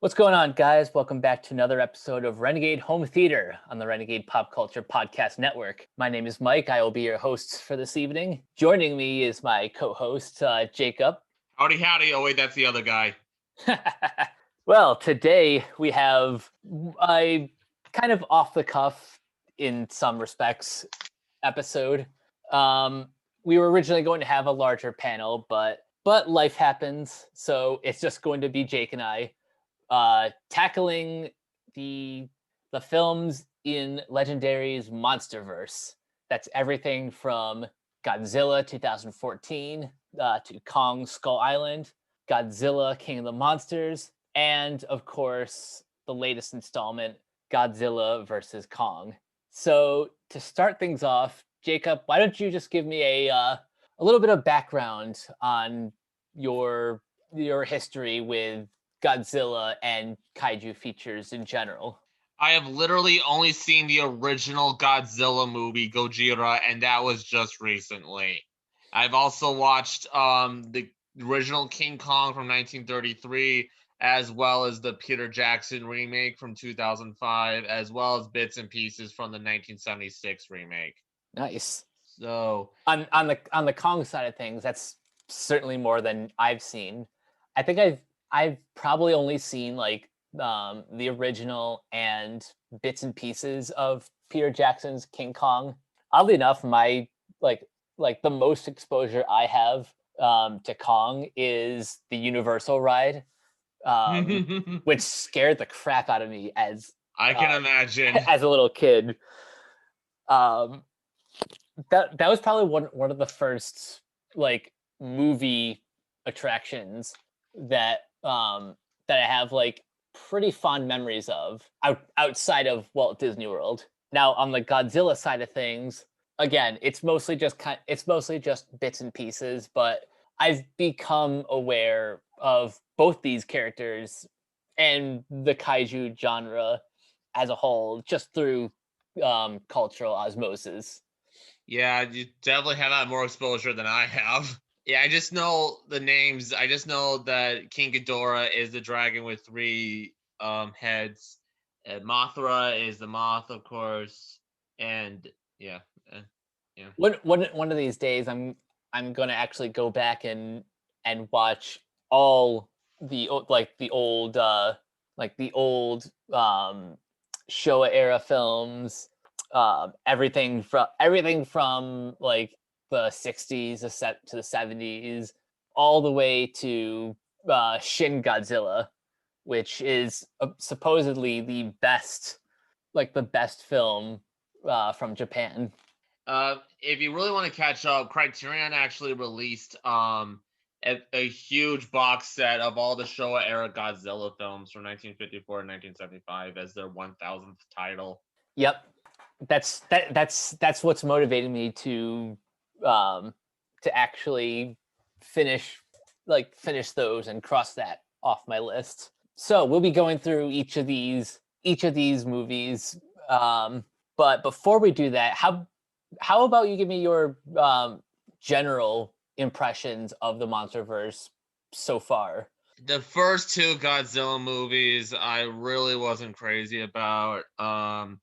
What's going on, guys? Welcome back to another episode of Renegade Home Theater on the Renegade Pop Culture Podcast Network. My name is Mike. I will be your host for this evening. Joining me is my co-host, Jacob. Howdy, howdy. Oh, wait, that's the other guy. Well, today we have a kind of off-the-cuff, in some respects, episode. We were originally going to have a larger panel, but life happens, so it's just going to be Jake and I tackling the films in Legendary's Monsterverse. That's everything from Godzilla 2014 to Kong Skull Island, Godzilla King of the Monsters, and of course the latest installment, Godzilla versus Kong. So to start things off, Jacob, why don't you just give me a little bit of background on your history with Godzilla and kaiju features in general? I have literally only seen the original Godzilla movie, Gojira, and that was just recently. I've also watched the original King Kong from 1933, as well as the Peter Jackson remake from 2005, as well as bits and pieces from the 1976 remake. Nice. So on the Kong side of things, that's certainly more than I've seen. I think I've probably only seen like the original and bits and pieces of Peter Jackson's King Kong. Oddly enough, my like the most exposure I have to Kong is the Universal ride, which scared the crap out of me as I can imagine as a little kid. That was probably one of the first like movie attractions that I have like pretty fond memories of outside of Walt Disney World. Now on the Godzilla side of things, again, it's mostly just bits and pieces, but I've become aware of both these characters and the kaiju genre as a whole just through cultural osmosis. Yeah, you definitely have that more exposure than I have. Yeah, I just know the names. I just know that King Ghidorah is the dragon with three heads. Mothra is the moth, of course, and yeah. One of these days, I'm gonna actually go back and watch all the old Showa era films. Everything from like the 60s to the 70s, all the way to Shin Godzilla, which is supposedly the best film from Japan. If you really want to catch up, Criterion actually released a huge box set of all the Showa era Godzilla films from 1954 and 1975 as their 1000th title. Yep, that's what's motivating me to actually finish those and cross that off my list. So we'll be going through each of these movies. But before we do that, how about you give me your general impressions of the Monsterverse so far? The first two Godzilla movies I really wasn't crazy about. Kong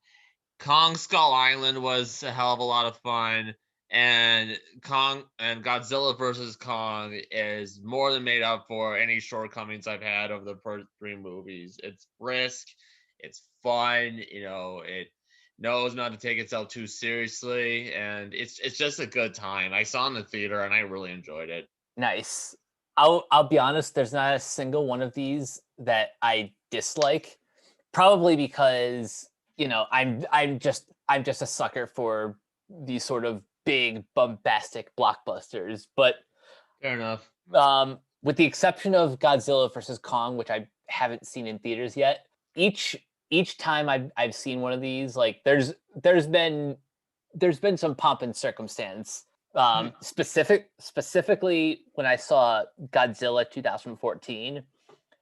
Skull Island was a hell of a lot of fun, and Godzilla versus Kong is more than made up for any shortcomings I've had over the first three movies. It's brisk, it's fun, it knows not to take itself too seriously, and it's just a good time. I saw it in the theater and I really enjoyed it. Nice. I'll be honest, there's not a single one of these that I dislike. Probably because, I'm just a sucker for these sort of big bombastic blockbusters. But Fair enough. With the exception of Godzilla versus Kong, which I haven't seen in theaters yet, each time I've seen one of these, like there's been some pomp and circumstance. Specifically when I saw Godzilla 2014,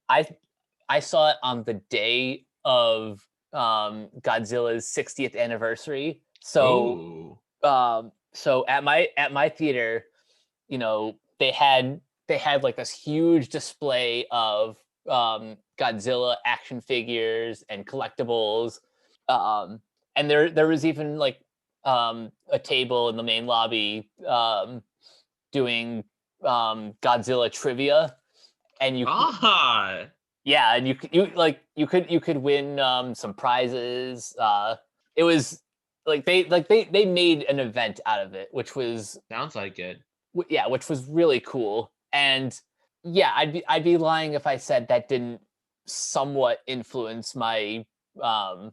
I saw it on the day of Godzilla's 60th anniversary. So so at my theater, they had like this huge display of Godzilla action figures and collectibles. And there was even like a table in the main lobby doing Godzilla trivia, and Ah, yeah, and you could win some prizes. It was like they made an event out of it, which was sounds like it. yeah, which was really cool. And yeah, I'd be lying if I said that didn't somewhat influence um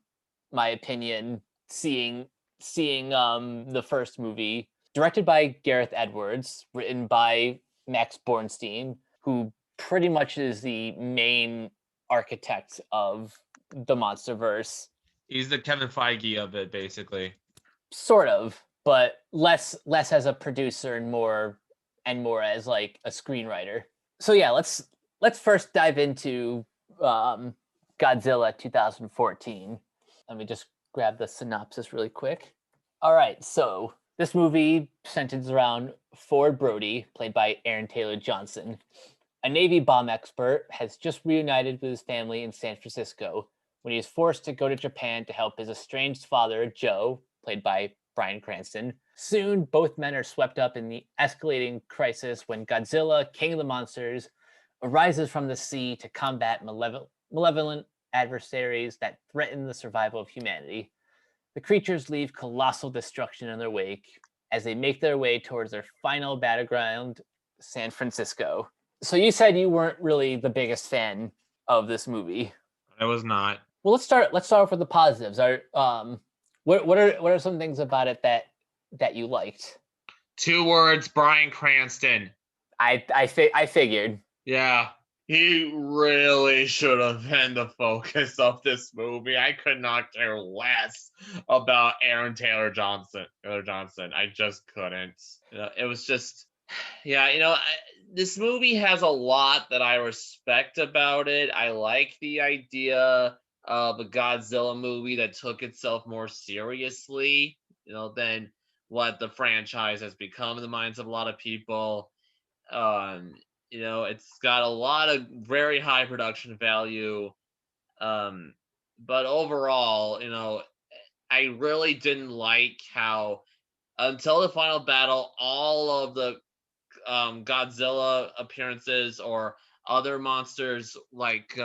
my opinion seeing the first movie, directed by Gareth Edwards, written by Max Bornstein, who pretty much is the main architect of the MonsterVerse. He's the Kevin Feige of it, basically. Sort of, but less as a producer and more as like a screenwriter. So yeah, let's first dive into Godzilla 2014. Let me just grab the synopsis really quick. All right, so this movie centers around Ford Brody, played by Aaron Taylor Johnson. A Navy bomb expert has just reunited with his family in San Francisco when he is forced to go to Japan to help his estranged father, Joe, played by Bryan Cranston. Soon, both men are swept up in the escalating crisis when Godzilla, king of the monsters, arises from the sea to combat malevolent adversaries that threaten the survival of humanity. The creatures leave colossal destruction in their wake as they make their way towards their final battleground, San Francisco. So you said you weren't really the biggest fan of this movie. I was not. Well, let's start off with the positives. What are some things about it that you liked? 2 words, Bryan Cranston. I figured. Yeah, he really should have been the focus of this movie. I could not care less about Aaron Taylor Johnson. I just couldn't. It was just, yeah. This movie has a lot that I respect about it. I like the idea of a Godzilla movie that took itself more seriously, than what the franchise has become in the minds of a lot of people. Um, it's got a lot of very high production value. Um, but overall, I really didn't like how until the final battle, all of the Godzilla appearances or other monsters like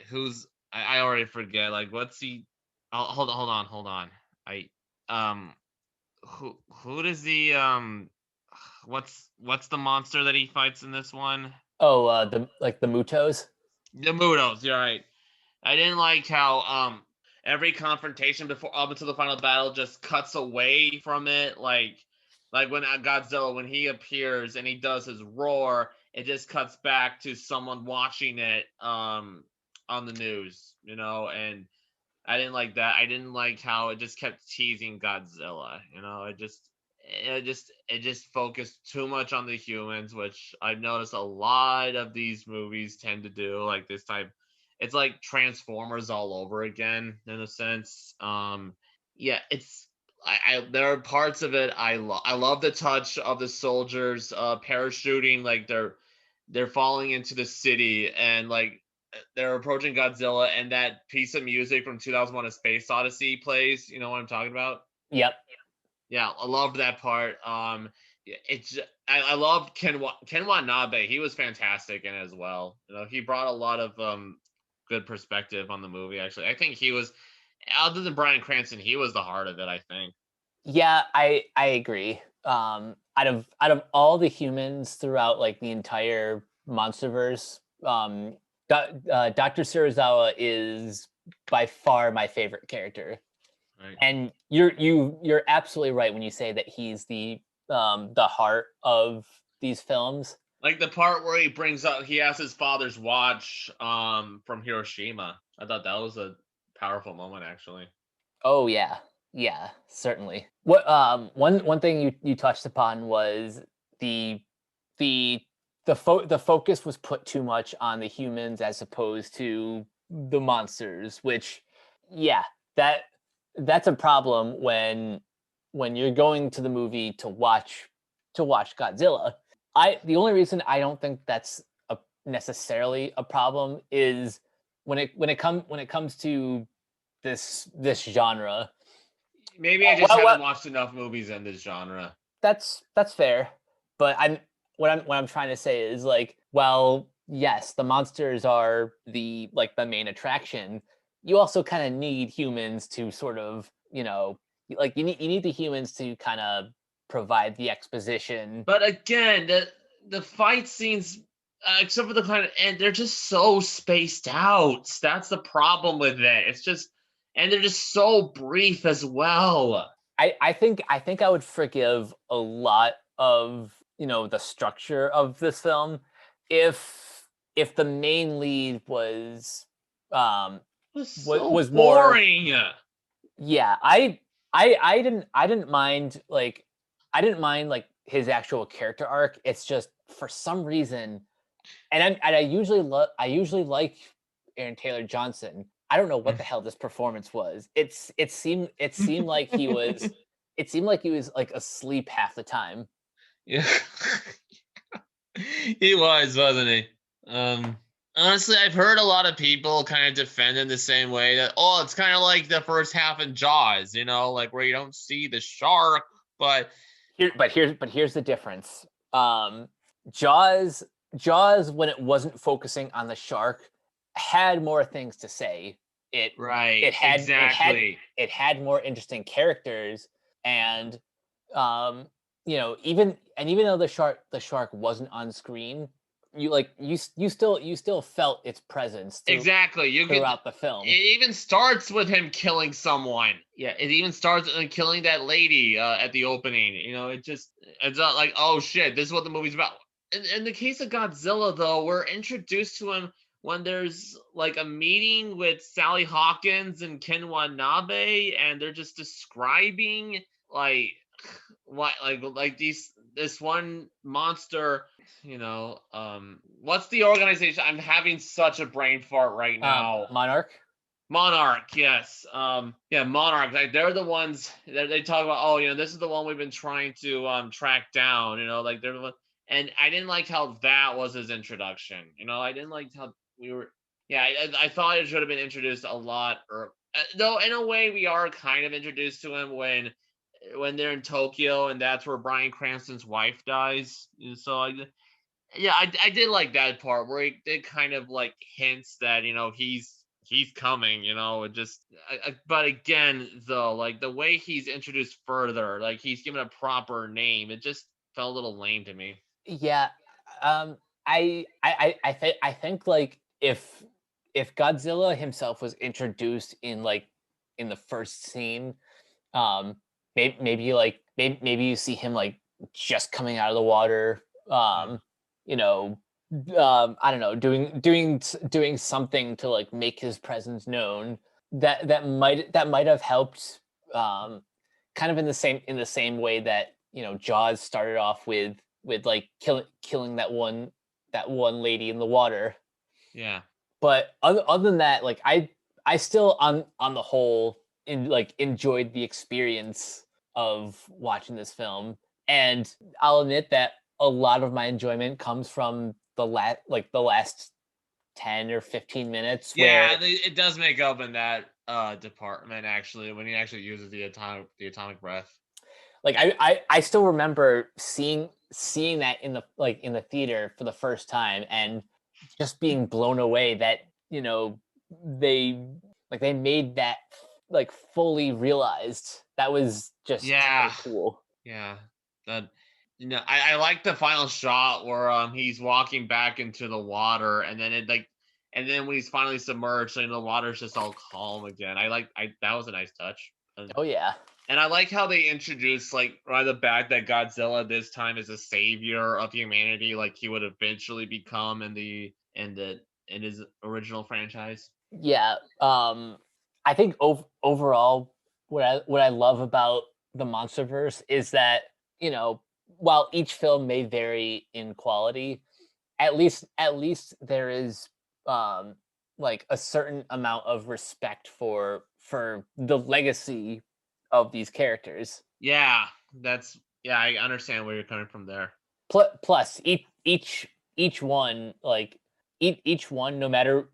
who's I already forget, like what's he. Oh, hold on. I um who does the what's the monster that he fights in this one? Oh, the Mutos. The Mutos, you're right. I didn't like how every confrontation before up until the final battle just cuts away from it. Like when Godzilla, when he appears and he does his roar, it just cuts back to someone watching it on the news, and I didn't like that. I didn't like how it just kept teasing Godzilla. It just focused too much on the humans, which I've noticed a lot of these movies tend to do. Like this type, it's like Transformers all over again in a sense. Yeah, I there are parts of it I love the touch of the soldiers parachuting, like they're falling into the city and like they're approaching Godzilla, and that piece of music from 2001: A Space Odyssey plays. You know what I'm talking about? Yep. Yeah, I loved that part. Yeah, I love Ken Watanabe. He was fantastic in it as well. He brought a lot of good perspective on the movie. Actually, I think he was, other than Bryan Cranston, he was the heart of it, I think. Yeah, I agree. Out of all the humans throughout like the entire MonsterVerse, Dr. Serizawa is by far my favorite character. Right. And you're absolutely right when you say that he's the heart of these films. Like the part where he has his father's watch from Hiroshima. I thought that was a powerful moment, actually. Oh yeah, yeah, certainly. What one thing you touched upon was the the the focus was put too much on the humans as opposed to the monsters, which yeah, that's a problem when you're going to the movie to watch Godzilla. The only reason I don't think that's necessarily a problem is when it comes to this genre. Maybe I just haven't watched enough movies in this genre. That's fair, but what I'm trying to say is like, well, yes, the monsters are the main attraction. You also kind of need humans to sort of, like you need the humans to kind of provide the exposition. But again, the fight scenes, except for the kind of end, they're just so spaced out. That's the problem with it. It's just, and they're just so brief as well. I think I would forgive a lot of the structure of this film if the main lead um It was was so was more. boring. Yeah, I didn't mind like his actual character arc. It's just for some reason, I usually like Aaron Taylor Johnson. I don't know what the hell this performance was. It seemed like he was like asleep half the time. Yeah, he was, wasn't he? Honestly, I've heard a lot of people kind of defend in the same way that, oh, it's kind of like the first half in Jaws, like where you don't see the shark, but Here's the difference. Um, Jaws Jaws, when it wasn't focusing on the shark, had more things to say. It right, it had it had exactly. it had more interesting characters, and um even though the shark wasn't on screen, you still felt its presence Exactly. You could. throughout the It film. even starts with him killing someone. Yeah, it even starts with him killing that lady at the opening. It's not like, oh shit, this is what the movie's about. In the case of Godzilla, though, we're introduced to him when there's like a meeting with Sally Hawkins and Ken Watanabe, and they're just describing like what like these this one monster. What's the organization? I'm having such a brain fart right now. Monarch. Monarch, yes. Yeah, Monarch. Like they're the ones that they talk about. Oh, this is the one we've been trying to track down. Like they're the one. And I didn't like how that was his introduction. I didn't like how we were. Yeah, I thought it should have been introduced a lot. Or though, in a way, we are kind of introduced to him when they're in Tokyo, and that's where Bryan Cranston's wife dies. And so yeah, I did like that part where it kind of like hints that he's coming. It just but again though, like the way he's introduced further, like he's given a proper name, it just felt a little lame to me. Yeah, I think like if Godzilla himself was introduced in the first scene, maybe you see him like just coming out of the water, Yeah. you know, I don't know, doing something to like make his presence known. That might have helped, kind of in the same way that Jaws started off with like killing that one lady in the water. Yeah. But other than that, like I still on the whole enjoyed the experience of watching this film, and I'll admit that a lot of my enjoyment comes from the last 10 or 15 minutes Yeah, where it does make up in that department actually when he actually uses the atomic breath. like I still remember seeing that in the theater for the first time, and just being blown away that you know they they made that like fully realized. That was just Yeah. so cool. Yeah. That I like the final shot where he's walking back into the water, and then when he's finally submerged and the water's just all calm again. I that was a nice touch. Oh yeah. And I like how they introduced like right the back that Godzilla this time is a savior of humanity, like he would eventually become in his original franchise. Yeah. I think overall, what I love about the MonsterVerse is that while each film may vary in quality, at least there is um like a certain amount of respect for the legacy of these characters. Yeah, yeah, I understand where you're coming from there. Plus each one, like each one, no matter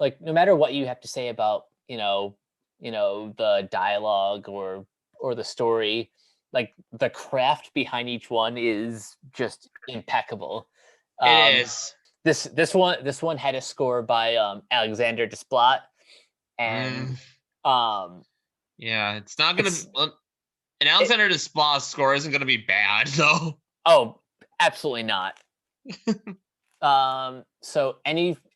what you have to say about the dialogue or the story, like the craft behind each one is just impeccable. It Um, is. this one had a score by Alexander Desplat, and Mm, um, yeah, it's not gonna. it's An it, Alexander Desplat score isn't gonna be bad though. oh, absolutely not. So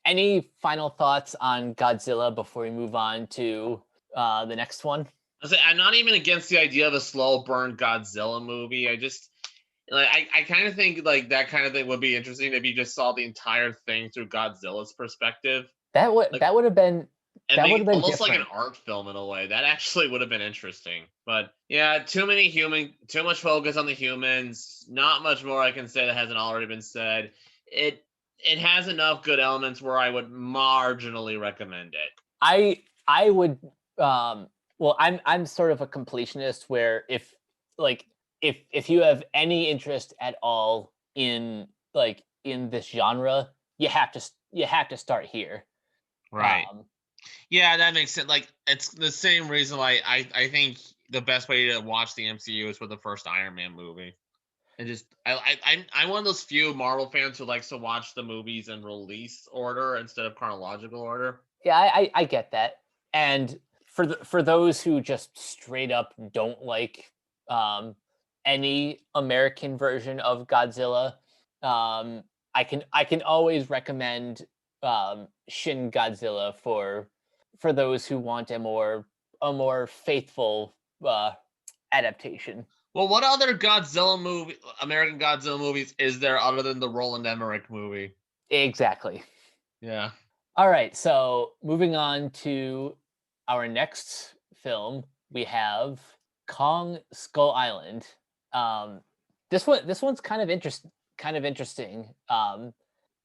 any final thoughts on Godzilla before we move on to the next one? I'm not even against the idea of a slow burn Godzilla movie. I just like I kind of think like that kind of thing would be interesting if you just saw the entire thing through Godzilla's perspective. That would Like that would have been and that make would it have been almost like an different. art film in a way. That actually would have been interesting. But yeah, too much focus on the humans. Not much more I can say that hasn't already been said. It it has enough good elements where I would marginally recommend it. I would well, I'm sort of a completionist where like if you have any interest at all in in this genre, you have to start here. Right. Um Yeah, that makes sense. Like it's the same reason why I think the best way to watch the MCU is with the first Iron Man movie. And just I'm one of those few Marvel fans who likes to watch the movies in release order instead of chronological order. Yeah, I get that. And for those who just straight up don't like um, any American version of Godzilla, um, I can always recommend Shin Godzilla for those who want a more faithful uh, adaptation. Well, what other American Godzilla movies is there other than the Roland Emmerich movie? Exactly. Yeah. All right, so moving on to our next film, we have Kong Skull Island. Um, this one's kind of interesting.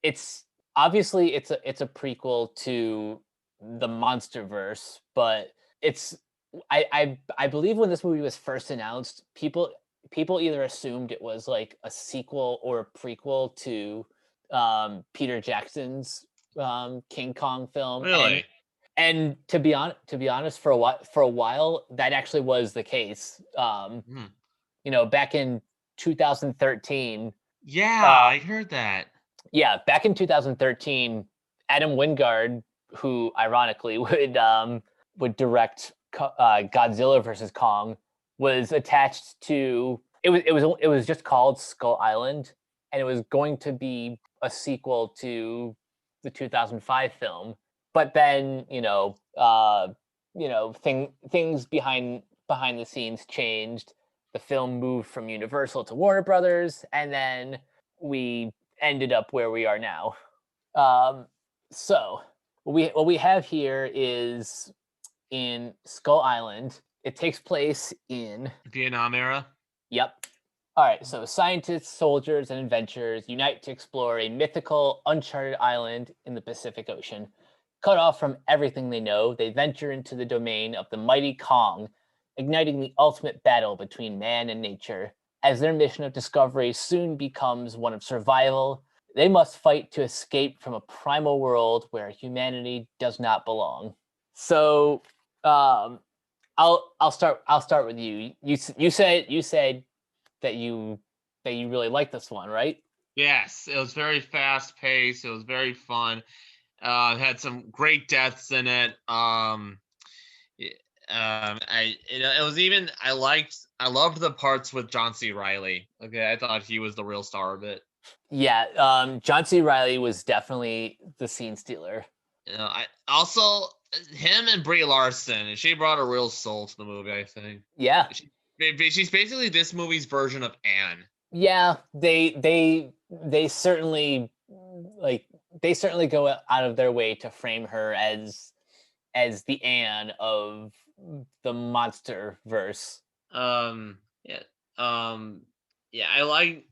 It's obviously it's a prequel to the MonsterVerse, but it's I believe when this movie was first announced, people either assumed it was like a sequel or a prequel to Peter Jackson's King Kong film, Really? and to be honest, for a while that actually was the case. Hmm. Back in 2013, Yeah, uh, I heard that. yeah, back in 2013, Adam Wingard, who ironically would direct Godzilla versus Kong, was attached to it was just called Skull Island, and it was going to be a sequel to the 2005 film. But then things behind the scenes changed. The film moved from Universal to Warner Brothers, and then we ended up where we are now. Um, so what we have here is in Skull Island. It takes place in Vietnam era. yep. All right, so scientists, soldiers, and adventurers unite to explore a mythical, uncharted island in the Pacific Ocean. Cut off from everything they know, they venture into the domain of the mighty Kong, igniting the ultimate battle between man and nature. As their mission of discovery soon becomes one of survival, they must fight to escape from a primal world where humanity does not belong. So, um, I'll start with you. You said that you really like this one, right? Yes, it was very fast paced. It was very fun. It had some great deaths in it. y- it was even I loved the parts with John C. Riley. Okay, I thought he was the real star of it. Yeah, John C. Riley was definitely the scene stealer. I also him and Brie Larson. She brought a real soul to the movie. I think Yeah, she, she's basically this movie's version of Anne. yeah, they certainly like they certainly go out of their way to frame her as the Anne of the monster verse. Yeah. Um yeah, I like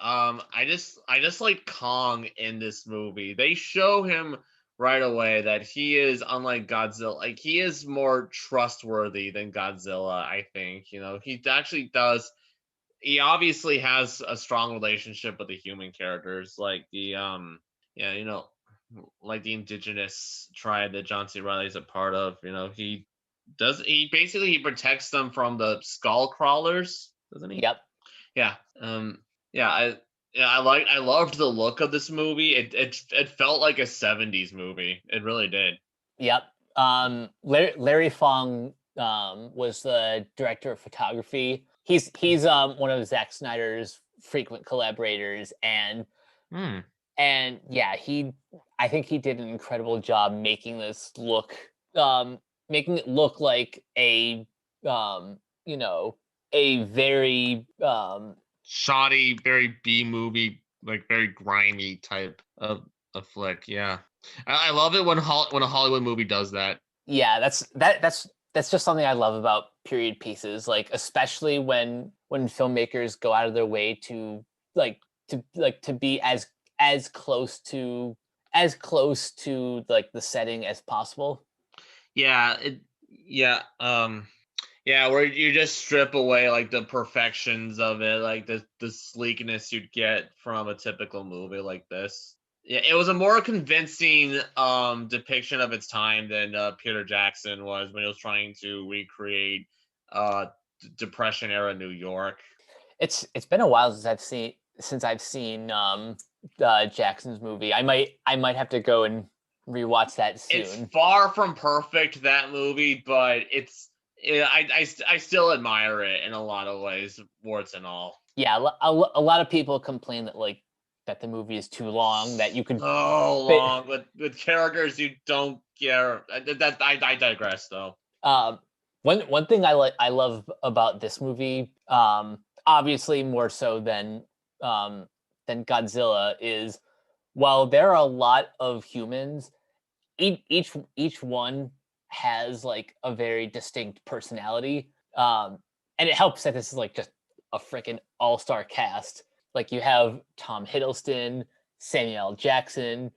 I just like Kong in this movie. They show him right away that he is unlike Godzilla. Like he is more trustworthy than Godzilla, I think. You know, he actually does he obviously has a strong relationship with the human characters like the yeah, you know, like the indigenous tribe that John C. Riley is a part of. He basically he protects them from the skull crawlers, doesn't he? Yep. Yeah. Yeah, I loved the look of this movie. It felt like a 70s movie. It really did. Yep. Larry Fong was the director of photography. He's one of Zack Snyder's frequent collaborators, and Hmm. yeah, I think he did an incredible job making this look, making it look like a you know, a very Shoddy, very B movie, like very grimy type of flick. Yeah, I love it when when a Hollywood movie does that. yeah, that's just something I love about period pieces, like especially when filmmakers go out of their way to like to be as close to like the setting as possible. Yeah, yeah, yeah, where you just strip away like the perfections of it, like the sleekness you'd get from a typical movie like this. Yeah, it was a more convincing depiction of its time than Peter Jackson was when he was trying to recreate Depression era New York. It's been a while since I've seen Jackson's movie. I might have to go and rewatch that It's soon. far from perfect, that movie, but it's yeah, I still admire it in a lot of ways, warts and all. Yeah, a lot of people complain that that the movie is too long, that you could So fit. long with characters you don't care. I digress though. Um, one thing I love about this movie, obviously more so than Godzilla, is while there are a lot of humans, each one has like a very distinct personality, and it helps that this is like just a freaking all-star cast. Like you have Tom Hiddleston, Samuel L. Jackson,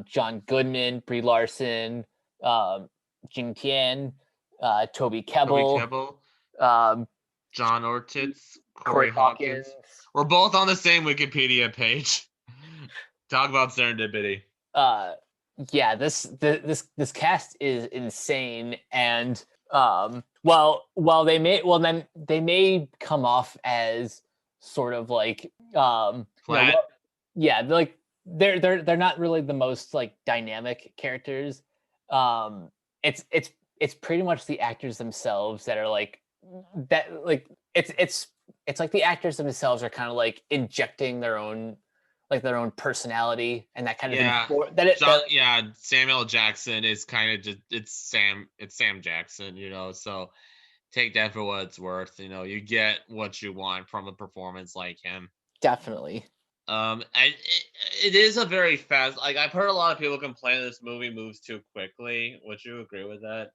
John Goodman, Brie Larson, Jing Tian, Toby Toby Kebbell, Kebbell, um, John Ortiz, Corey Corey Hawkins. Hawkins. We're both on the same Wikipedia page. Talk about serendipity. uh yeah, this cast is insane, and then they may come off as sort of like Flat. yeah, they're not really the most like dynamic characters. um it's pretty much the actors themselves that are like that like it's like the actors themselves are kind of like injecting their own personality, and that kind of Yeah. Yeah, Samuel Jackson is kind of just it's Sam Jackson, so take that for what it's worth. You get what you want from a performance like him. definitely. It is a very fast. Like I've heard a lot of people complain this movie moves too quickly. Would you agree with that?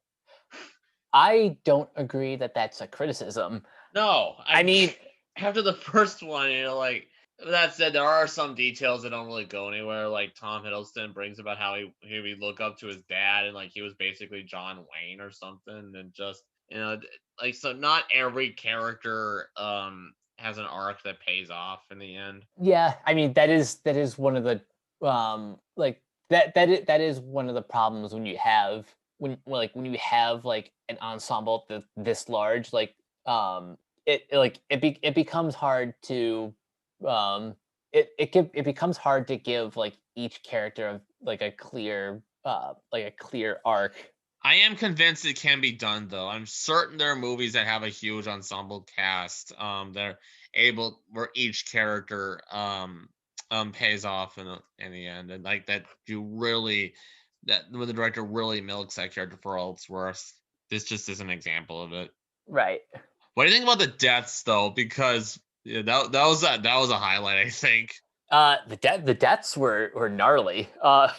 I don't agree that that's a criticism. No, I mean, after the first one, like that said, there are some details that don't really go anywhere. Like Tom Hiddleston brings about how he would look up to his dad, and like he was basically John Wayne or something, and just like so. Not every character has an arc that pays off in the end. yeah, I mean that is one of the like that is one of the problems when you have when you have like an ensemble this large, like it becomes hard to it becomes hard to give like each character like a clear arc. I am convinced it can be done, though. I'm certain there are movies that have a huge ensemble cast. They're able where each character pays off in the end, and like that that when the director really milks that character for all it's worth. This just is an example of it. Right. What do you think about the deaths, though? Because yeah, that was a highlight, I think. The deaths were gnarly.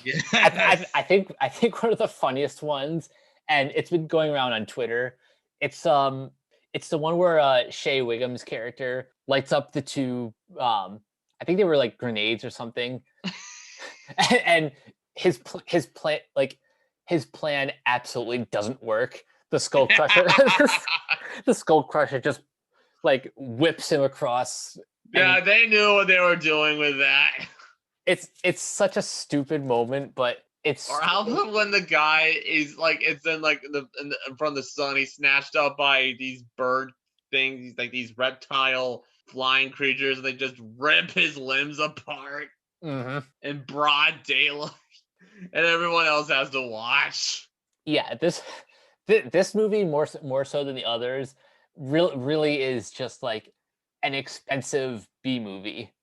Yes. I think one of the funniest ones, and it's been going around on Twitter. It's it's the one where Shea Wiggum's character lights up the two. I think they were like grenades or something, and his plan absolutely doesn't work. The skull crusher, the skull crusher just like whips him across. And Yeah, they knew what they were doing with that. it's such a stupid moment, but it's Or how about when the guy is like, it's in like from the sun, he's snatched up by these bird things, like these reptile flying creatures, and they just rip his limbs apart Mhm. in broad daylight, and everyone else has to watch. Yeah, this movie more so than the others really is just like an expensive B movie.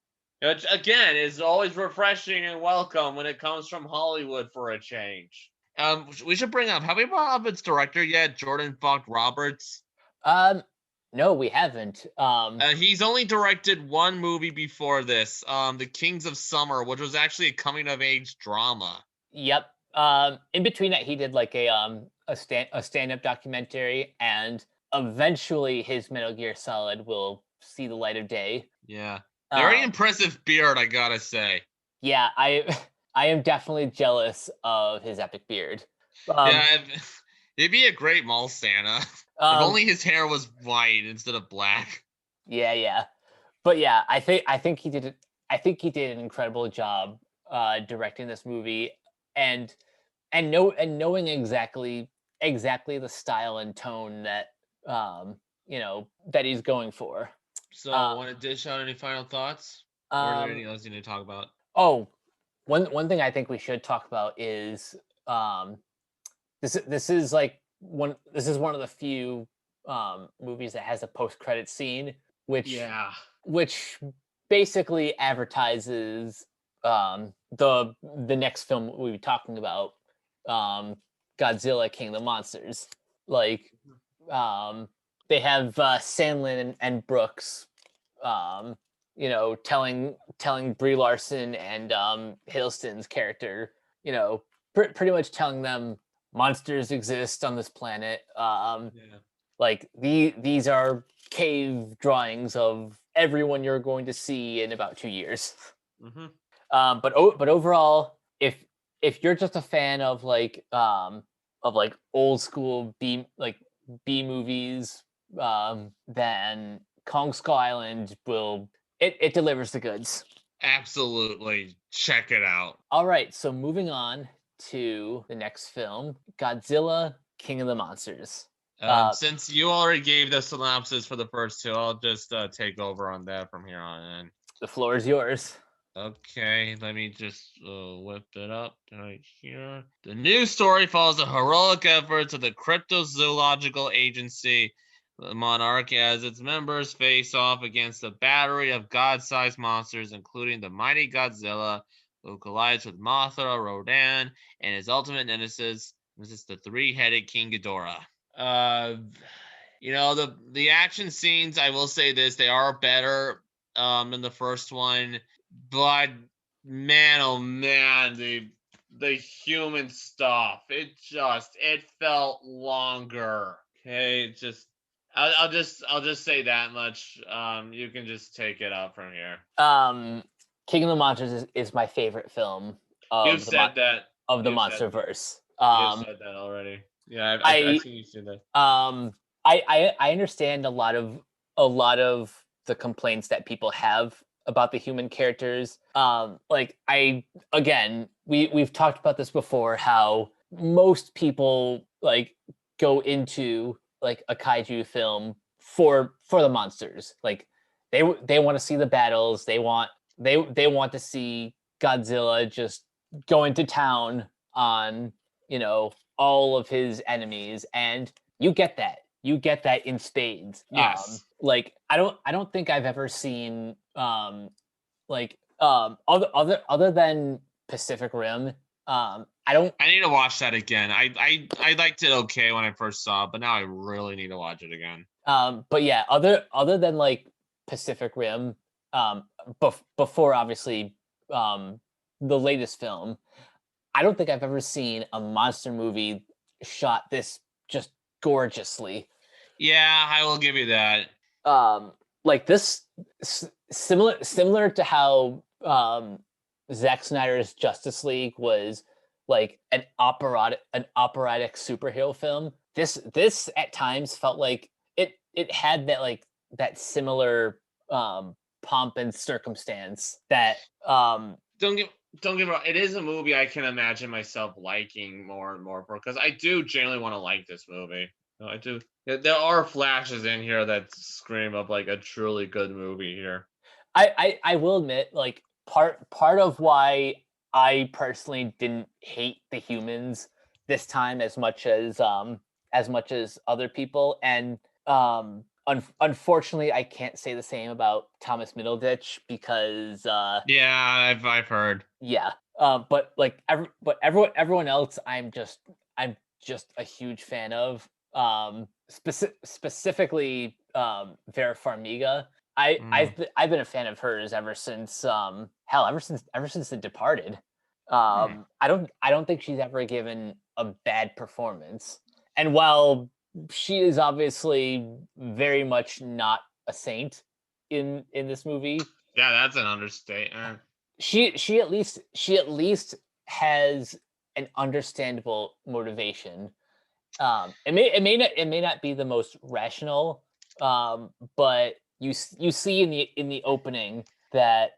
Which again is always refreshing and welcome when it comes from Hollywood for a change. We should bring up. Have we brought up its director yet? Jordan Falk Roberts. Um, no, we haven't. He's only directed one movie before this, The Kings of Summer, which was actually a coming of age drama. Yep. In between that, he did like a stand up documentary, and eventually his Metal Gear Solid will see the light of day. Yeah, very Um, impressive beard, I gotta say. yeah, I I am definitely jealous of his epic beard. Um, Yeah, it'd be a great mall Santa if um, only his hair was white instead of black. yeah, yeah, but yeah, I think he did I think he did an incredible job directing this movie, and knowing exactly the style and tone that that he's going for. So, Uh, want to dish out any final thoughts, or is there um, anything else you need to talk about? oh, one thing I think we should talk about is um, this is one of the few movies that has a post credit scene, which Yeah. which basically advertises the next film we'll be talking about, um, Godzilla King of the Monsters. Like, um, they have Sandlin and Brooks, um, telling Brie Larson and Hiddleston's character, pretty much telling them monsters exist on this planet. Yeah. Like these are cave drawings of everyone you're going to see in about 2 years. Hmm. But overall, if you're just a fan of like old school B movies, then Kong Skull Island will it delivers the goods. Absolutely. Check it out. All right, so moving on to the next film, Godzilla King of the Monsters. Since you already gave the synopsis for the first two, I'll just take over on that from here on in. The floor is yours. Okay, let me just whip it up right here. The news story follows the heroic efforts of the Cryptozoological Agency, the Monarch, as its members face off against a battery of god-sized monsters, including the mighty Godzilla, who collides with Mothra, Rodan, and his ultimate nemesis, the three-headed King Ghidorah. The action scenes, I will say this, they are better than the first one, but man, oh man, the human stuff, it felt longer. Okay, I'll just say that much. You can just take it out from here. King of the Monsters is my favorite film You've of said that. the You've said MonsterVerse. you've said that already. Yeah, I've I seen you say that. I understand a lot of the complaints that people have about the human characters. Like I again, we've talked about this before, how most people like go into like a kaiju film for the monsters. Like they want to see the battles. They want to see Godzilla just going to town on, all of his enemies, and you get that. You get that in spades. Yes. Like I don't think I've ever seen other than Pacific Rim. I don't. I need to watch that again. I liked it okay when I first saw it, but now I really need to watch it again. But yeah, other than like Pacific Rim, before obviously the latest film, I don't think I've ever seen a monster movie shot this just gorgeously. Yeah, I will give you that. Like this, similar to how Zack Snyder's Justice League was like an operatic superhero film. This at times felt like it had that that similar pomp and circumstance that don't get don't get me wrong. It is a movie I can imagine myself liking more and more for, because I do genuinely want to like this movie. No, I do. There are flashes in here that scream of like a truly good movie here. I will admit, like part of why I personally didn't hate the humans this time as much as other people, and unfortunately I can't say the same about Thomas Middleditch because Yeah, I've heard. yeah, but like everyone else I'm just a huge fan of. Specifically Vera Farmiga. Mm. I've been a fan of hers ever since hell ever since The Departed. Hmm. I don't think she's ever given a bad performance. And while she is obviously very much not a saint in this movie, Yeah, that's an understatement. she at least has an understandable motivation. It may not be the most rational, but you see in the opening that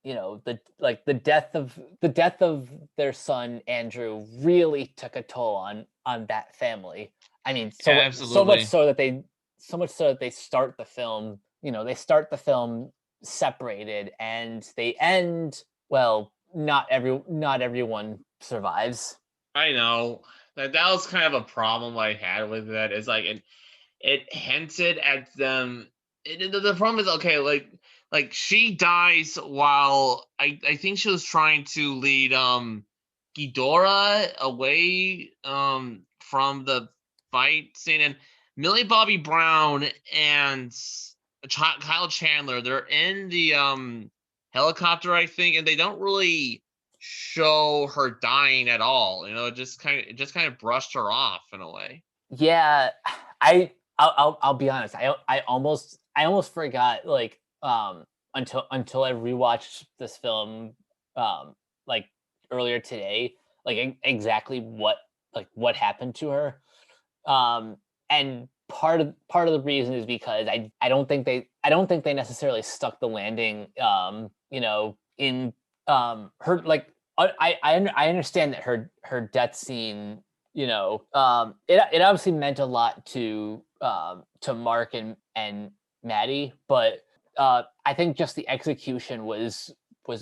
you know the death of their son Andrew really took a toll on that family. I mean, Yeah, absolutely. so much so that they start the film. You know, they start the film separated, and they end well. Not everyone survives. I know that was kind of a problem I had with that. Is like it hinted at them. The problem is, okay, like she dies while I think she was trying to lead Ghidorah away from the fight scene, and Millie Bobby Brown and Kyle Chandler, they're in the helicopter, I think, and they don't really show her dying at all. It just kind of brushed her off in a way. Yeah, I'll be honest. I almost forgot until I rewatched this film like earlier today, like exactly what happened to her. And part of the reason is because I don't think they necessarily stuck the landing you know in her like I understand that her death scene, you know, it obviously meant a lot to Mark and Maddie, but I think just the execution was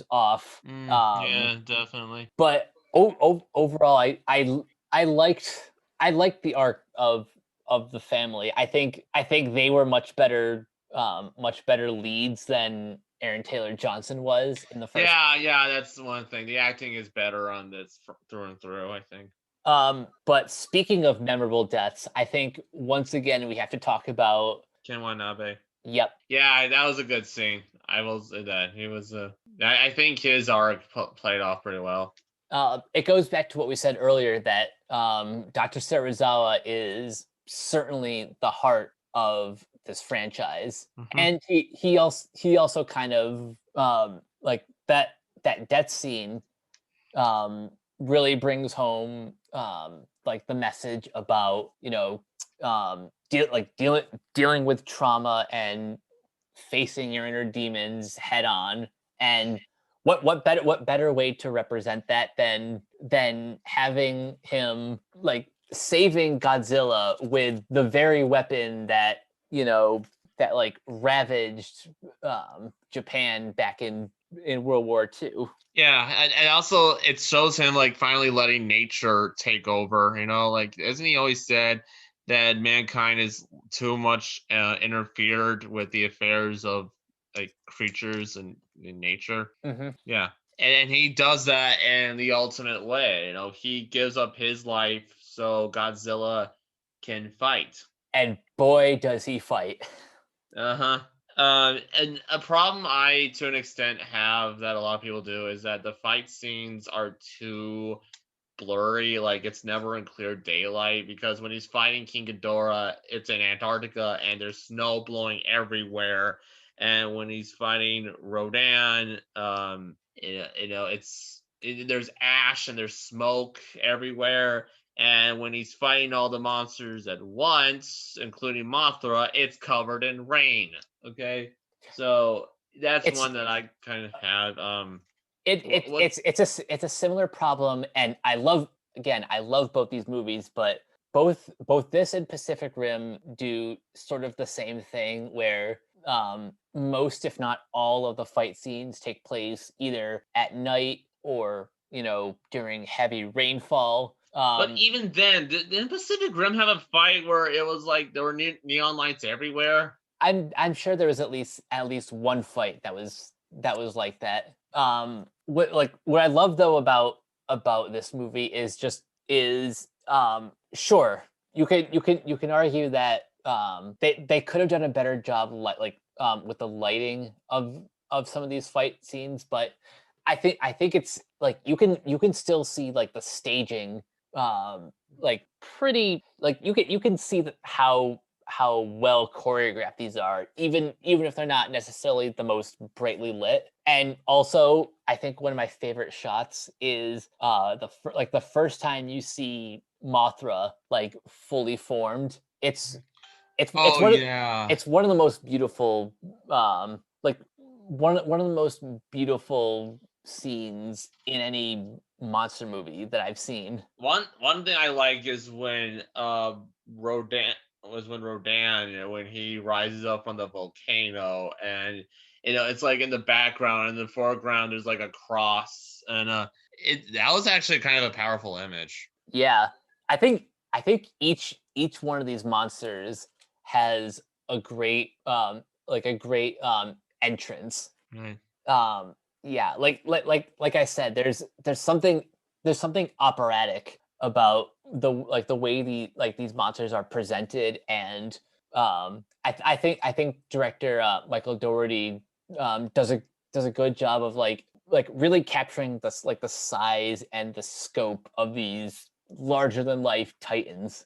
off. Yeah, definitely. But overall, I liked the arc of the family. I think they were much better leads than Aaron Taylor Johnson was in the first. Yeah, yeah, that's the one thing. The acting is better on this through and through, I think. But speaking of memorable deaths, I think once again we have to talk about. Ken Watanabe. Yep. Yeah, that was a good scene. I will say that he was. I think his arc played off pretty well. It goes back to what we said earlier that Dr. Serizawa is certainly the heart of this franchise, Hmm. and he also kind of like that death scene really brings home like the message about dealing with trauma and facing your inner demons head on. And what better way to represent that than having him like saving Godzilla with the very weapon that that like ravaged Japan back in World War II. Yeah, and also it shows him like finally letting nature take over. Like, isn't he always said that mankind is too much interfered with the affairs of like creatures and in nature? Hmm. Yeah, and he does that in the ultimate way. He gives up his life so Godzilla can fight. And boy does he fight. Uh-huh. And a problem I, to an extent, have that a lot of people do is that the fight scenes are too blurry. Like, it's never in clear daylight, because when he's fighting King Ghidorah, it's in Antarctica and there's snow blowing everywhere. And when he's fighting Rodan, there's ash and there's smoke everywhere. And when he's fighting all the monsters at once, including Mothra, it's covered in rain. Okay, so that's It's one that I kind of had. What? It's a similar problem, and I love both these movies, but both this and Pacific Rim do sort of the same thing where most, if not all, of the fight scenes take place either at night or during heavy rainfall. But even then, didn't Pacific Rim have a fight where it was like there were neon lights everywhere? I'm sure there was at least one fight that was like that. What I love though about this movie is sure, you can argue that they could have done a better job with the lighting of some of these fight scenes, but I think it's like you can still see like the staging like pretty like you can see how well choreographed these are, even if they're not necessarily the most brightly lit. And also, I think one of my favorite shots is the first time you see Mothra like fully formed. It's Oh one of yeah. it's one of the most beautiful like one of the most beautiful scenes in any monster movie that I've seen. One thing I like is when Rodan, when he rises up from the volcano, and it's like in the background, in the foreground there's like a cross, and it that was actually kind of a powerful image. Yeah, I think each one of these monsters has a great a great entrance. Right. Yeah, like I said, there's something operatic about the way these monsters are presented. And I think director Michael Dougherty does a good job of really capturing the size and the scope of these larger than life titans.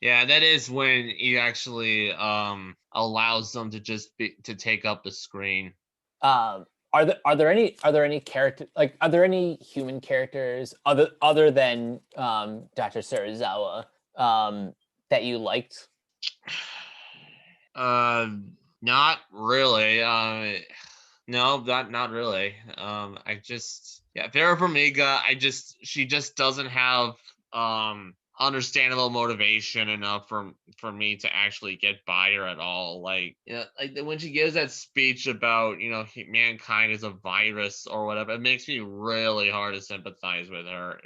Yeah, that is when he actually allows them to to take up the screen. Um, are there any character are there any human characters other than Dr. Serizawa that you liked? Not really. No, not really. I just Vera Farmiga. She just doesn't have understandable motivation enough for me to actually get by her at all. Like like when she gives that speech about mankind is a virus or whatever, it makes me really hard to sympathize with her.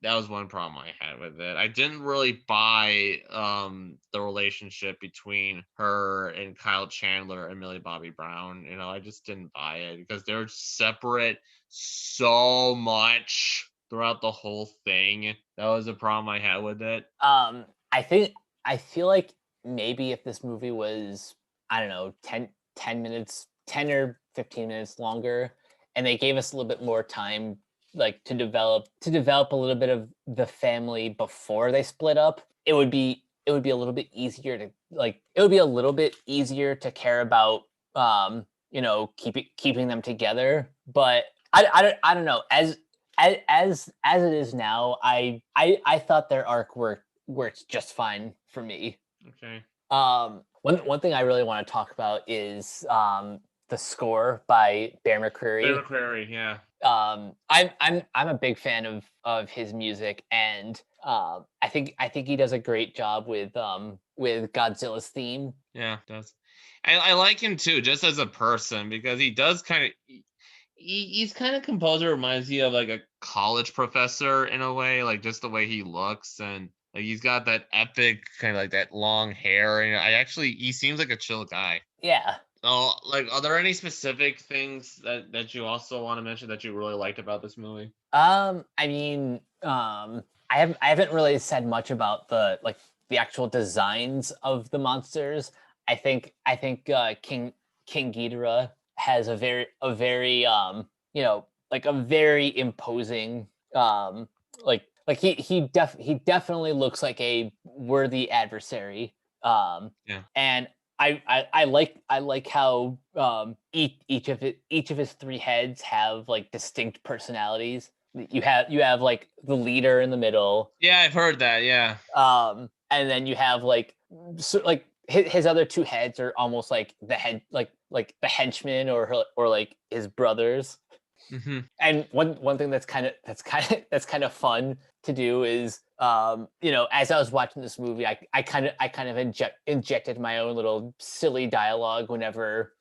That was one problem I had with it. I didn't really buy the relationship between her and Kyle Chandler and Millie Bobby Brown. I just didn't buy it because they're separate so much throughout the whole thing. That was a problem I had with it. I think I feel like maybe if this movie was, I don't know, 10 minutes, 10 or 15 minutes longer, and they gave us a little bit more time to develop a little bit of the family before they split up, it would be a little bit easier to it would be a little bit easier to care about keeping them together. But I don't know, as it is now, I thought their arc worked just fine for me. Okay. One thing I really want to talk about is the score by Bear Bear McCreary. McCreary, yeah. I'm a big fan of his music, and I think he does a great job with Godzilla's theme. Yeah, it does. I like him too, just as a person, because he does kind of he's kind of composer, reminds me of like a college professor in a way, like just the way he looks, and like he's got that epic kind of like that long hair, and he seems like a chill guy. Yeah. Oh, like, are there any specific things that you also want to mention that you really liked about this movie? I mean, I haven't really said much about the actual designs of the monsters. I think King Ghidorah has a very a very imposing he definitely looks like a worthy adversary. Yeah. And I like how each of his three heads have like distinct personalities. You have like the leader in the middle, Yeah, I've heard that. Yeah. and then you have his other two heads are almost like the head like the henchmen or like his brothers. And one thing that's kind of fun to do is, as I was watching this movie, I kind of injected my own little silly dialogue whenever,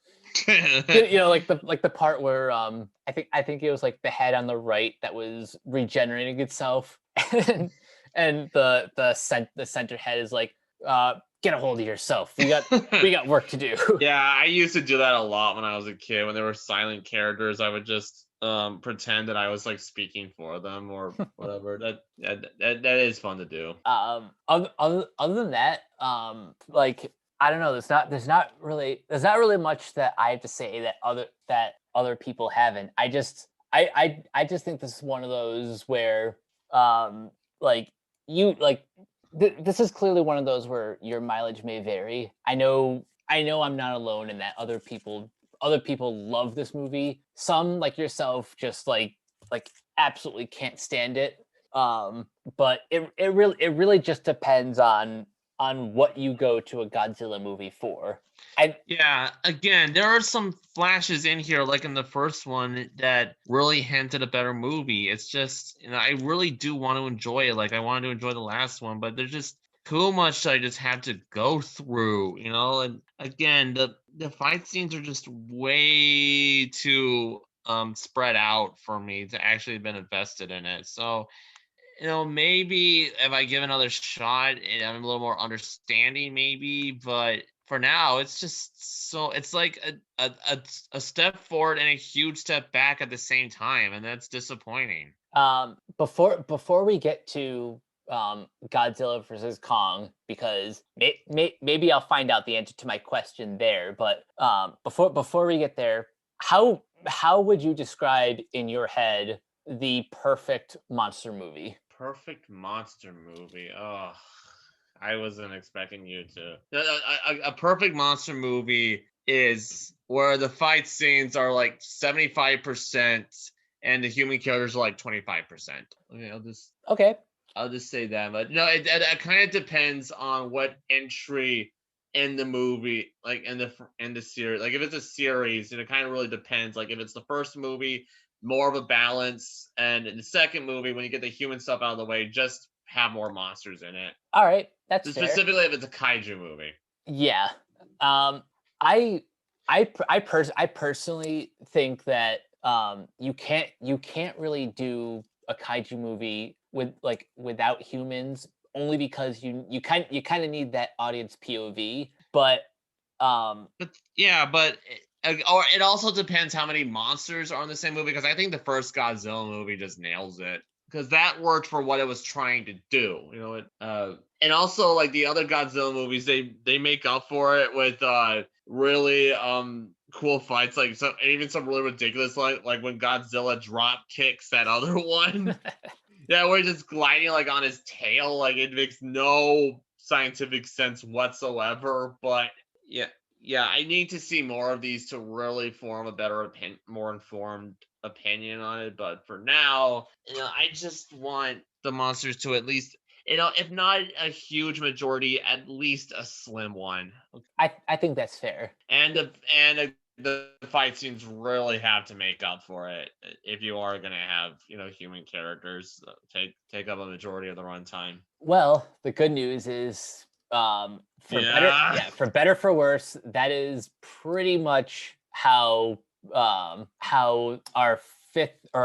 like the part where I think it was like the head on the right that was regenerating itself, and the center head is like, get a hold of yourself. We got work to do. Yeah, I used to do that a lot when I was a kid. When there were silent characters, I would just pretend that I was like speaking for them or whatever. That is fun to do. Other than that, like, I don't know. There's not really much that I have to say that other people haven't. I just think this is one of those where, like, this is clearly one of those where your mileage may vary. I know I'm not alone in that other people love this movie. Some, like yourself, just like absolutely can't stand it. But it really just depends on what you go to a Godzilla movie for. Yeah, again, there are some flashes in here, like in the first one, that really hint at a better movie. It's just, I really do want to enjoy it. Like, I wanted to enjoy the last one, but there's just too much I just had to go through, And again, the fight scenes are just way too spread out for me to actually have been invested in it. So, maybe if I give another shot and I'm a little more understanding, maybe, but for now, it's just it's like a step forward and a huge step back at the same time, and that's disappointing. Before we get to Godzilla versus Kong, because maybe I'll find out the answer to my question there. But before we get there, how would you describe in your head the perfect monster movie? Perfect monster movie. Oh, I wasn't expecting you to. A perfect monster movie is where the fight scenes are like 75% and the human characters are like 25%. Okay, I'll just say that. But no, it kind of depends on what entry in the movie, like in the series. Like if it's a series, and it kind of really depends. Like if it's the first movie, more of a balance, and in the second movie, when you get the human stuff out of the way, just have more monsters in it. All right, that's fair. Specifically, if it's a kaiju movie. Yeah. I personally think that you can't really do a kaiju movie without humans, only because you kind of need that audience POV. But But yeah, but or it also depends how many monsters are in the same movie, because I think the first Godzilla movie just nails it, because that worked for what it was trying to do. And also like the other Godzilla movies, they make up for it with really cool fights, like even some really ridiculous, like when Godzilla drop kicks that other one. Yeah, we're just gliding like on his tail, like it makes no scientific sense whatsoever. But yeah, I need to see more of these to really form a better more informed opinion on it. But for now, I just want the monsters to at least, if not a huge majority, at least a slim one. I think that's fair. And the fight scenes really have to make up for it if you are going to have human characters take up a majority of the runtime. Well, the good news is, for better for worse, that is pretty much how our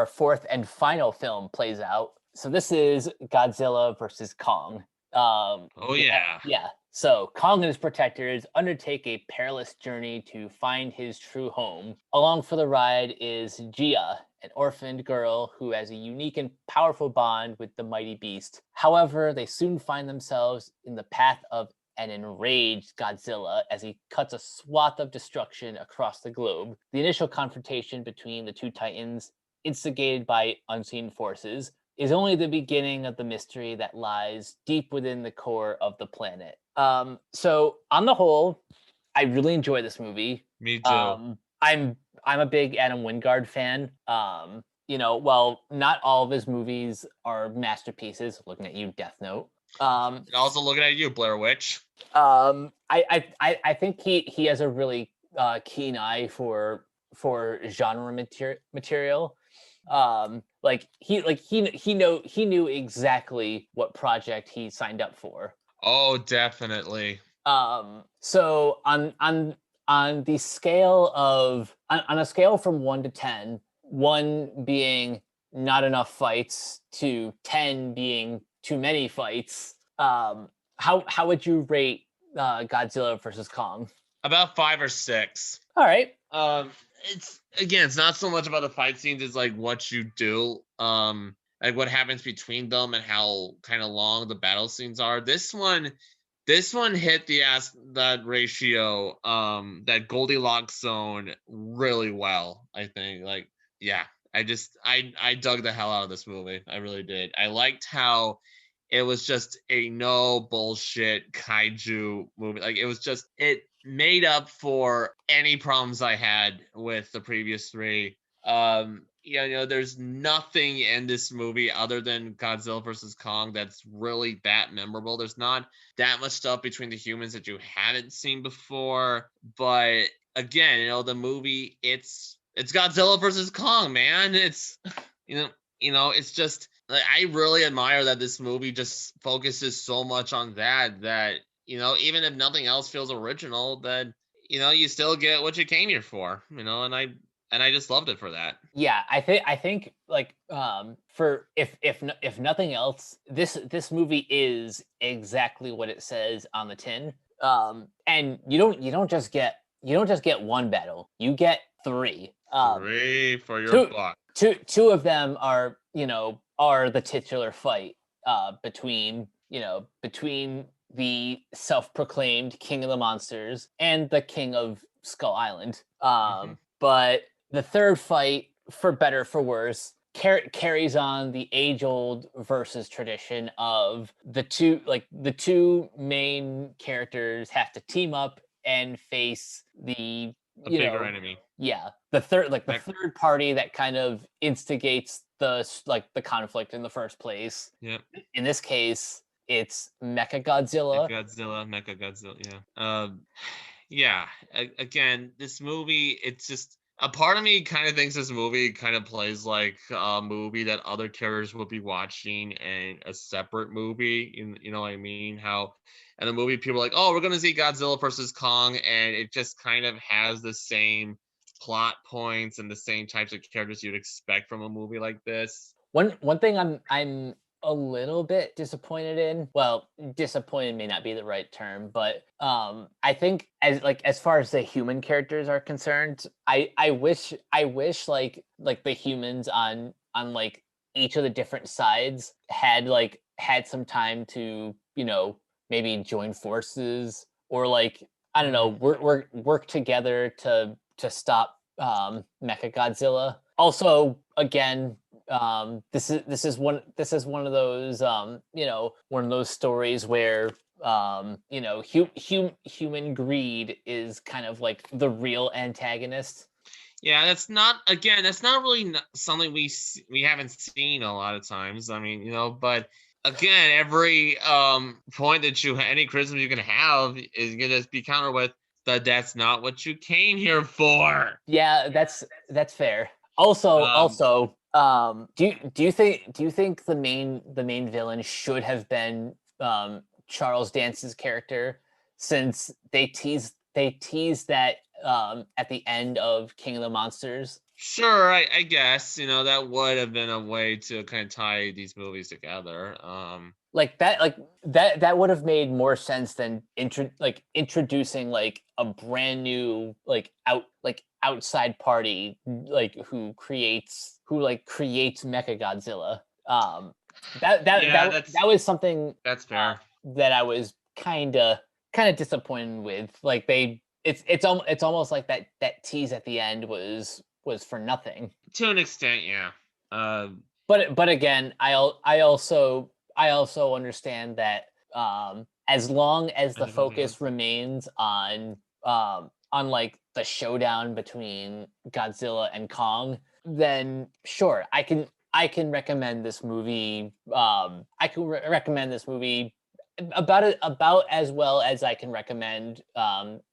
fourth and final film plays out. So this is Godzilla versus Kong. Oh yeah. Yeah. So Kong and his protectors undertake a perilous journey to find his true home. Along for the ride is Gia, an orphaned girl who has a unique and powerful bond with the mighty beast. However, they soon find themselves in the path of an enraged Godzilla as he cuts a swath of destruction across the globe. The initial confrontation between the two titans, instigated by unseen forces, is only the beginning of the mystery that lies deep within the core of the planet. So on the whole, I really enjoy this movie. Me too. I'm a big Adam Wingard fan. While not all of his movies are masterpieces, looking at you, Death Note. And also looking at you, Blair Witch. I think he has a really keen eye for genre material. He knew exactly what project he signed up for. Oh, definitely. So on the scale of on a scale from 1 to 10, 1 being not enough fights to 10 being too many fights, how would you rate Godzilla versus Kong? About 5 or 6. All right. It's not so much about the fight scenes, it's like what you do, like what happens between them and how kind of long the battle scenes are. This one hit that ratio, that Goldilocks zone really well, I think. Like, yeah, I dug the hell out of this movie. I really did. I liked how it was just a no bullshit kaiju movie. Like, it made up for any problems I had with the previous 3. There's nothing in this movie other than Godzilla versus Kong that's really that memorable. There's not that much stuff between the humans that you haven't seen before. But again, the movie, it's Godzilla versus Kong, man. It's it's just like, I really admire that this movie just focuses so much on that even if nothing else feels original, that you still get what you came here for, and I just loved it for that. Yeah, I think like for if nothing else, this movie is exactly what it says on the tin. And you don't just get one battle, you get 3. 3 for your two buck. two of them are the titular fight between the self-proclaimed king of the monsters and the king of Skull Island. But the third fight, for better for worse, carries on the age-old versus tradition of the two main characters have to team up and face the A bigger enemy. yeah, the third party that kind of instigates the conflict in the first place. Yep. In this case, it's Mechagodzilla. Mecha Godzilla, yeah. Yeah. Again, this movie, it's just a part of me kind of thinks this movie kind of plays like a movie that other characters would be watching in a separate movie. You know what I mean? How in the movie people are like, oh, we're gonna see Godzilla versus Kong, and it just kind of has the same plot points and the same types of characters you'd expect from a movie like this. One thing I'm a little bit disappointed in. Well, disappointed may not be the right term, but I think as far as the human characters are concerned, I wish like the humans on like each of the different sides had some time to maybe join forces, or like, I don't know, work together to stop Mechagodzilla. Also, again, this is one of those one of those stories where human greed is kind of like the real antagonist. Yeah, that's not really something we haven't seen a lot of times. I mean, but again, every point that any criticism you can have is gonna be countered with that's not what you came here for. Yeah, that's fair. Also, do you think the main villain should have been Charles Dance's character, since they teased that at the end of King of the Monsters? Sure, I guess that would have been a way to kind of tie these movies together. That would have made more sense than introducing like a brand new outside party who creates Mechagodzilla. That was something That's fair. that I was kind of disappointed with. Like, it's almost like that tease at the end was for nothing. To an extent, yeah. But again, I also understand that as long as the focus remains on like the showdown between Godzilla and Kong, then sure, I can recommend this movie. Recommend this movie about as well as I can recommend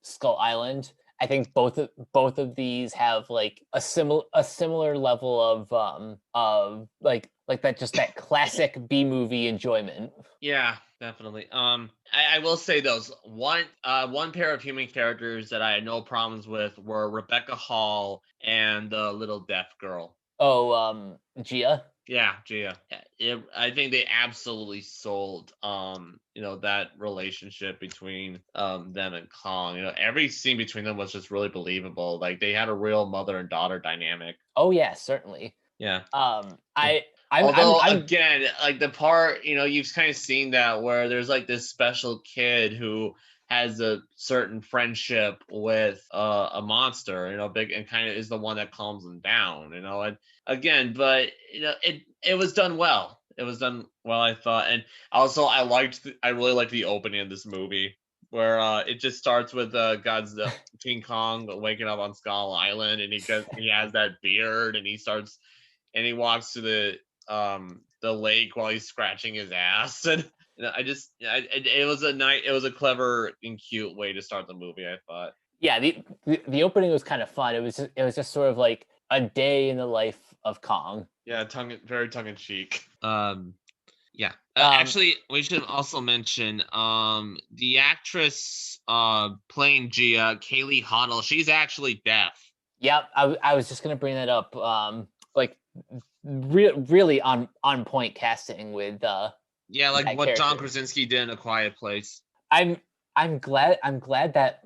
Skull Island. I think both of these have like a similar level of like that, just that classic B movie enjoyment. Yeah, definitely. I will say those one pair of human characters that I had no problems with were Rebecca Hall and the little deaf girl. Oh, Gia. Yeah, Gia. I think they absolutely sold that relationship between them and Kong. Every scene between them was just really believable. Like they had a real mother and daughter dynamic. Oh yeah, certainly. Yeah. I'm Although again, like the part, you've kind of seen that where there's like this special kid who has a certain friendship with a monster, big, and kind of is the one that calms them down, and again, but it was done well. It was done well, I thought, and also I really liked the opening of this movie where it just starts with Godzilla, King Kong waking up on Skull Island, and he has that beard, and he walks to the lake while he's scratching his ass, and it was a clever and cute way to start the movie, I thought. Yeah, the opening was kind of fun. It was just sort of like a day in the life of Kong. Yeah, very tongue in cheek. Yeah. Um, Actually, we should also mention the actress playing Gia, Kaylee Huddle. She's actually deaf. yeah, I was just gonna bring that up. Like really on point casting with Yeah, like that what John character. Krasinski did in A Quiet Place. I'm I'm glad that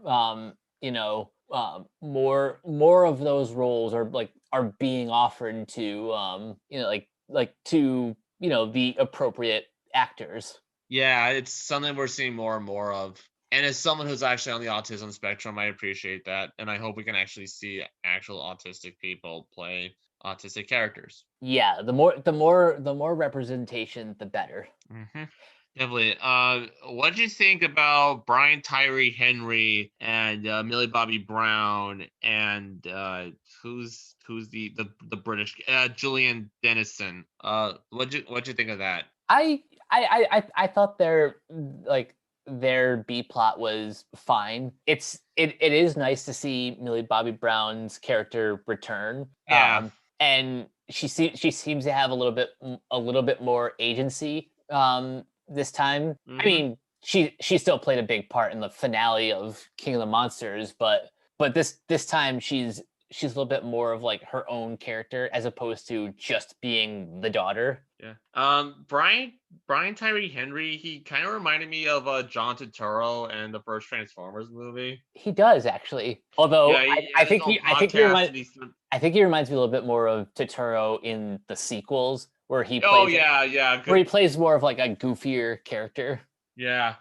more of those roles are being offered to to the appropriate actors. Yeah, it's something we're seeing more and more of. And as someone who's actually on the autism spectrum, I appreciate that. And I hope we can actually see actual autistic people play autistic characters. Yeah, the more representation, the better. Hmm. Definitely. What do you think about Brian Tyree Henry and Millie Bobby Brown and who's the British Julian Dennison? What'd you think of that? I thought their B plot was fine. It is nice to see Millie Bobby Brown's character return. Yeah. And she seems to have a little bit more agency this time. I Mhm. mean, she still played a big part in the finale of King of the Monsters, but this time she's a little bit more of like her own character as opposed to just being the daughter. Yeah. Brian Tyree Henry, he kind of reminded me of John Turturro and the first Transformers movie. He does actually. Although Yeah, he I has his think own I think podcast and he's I think he reminds me a little bit more of Totoro in the sequels, where Oh yeah, where good. he plays more of like a goofier character. Yeah,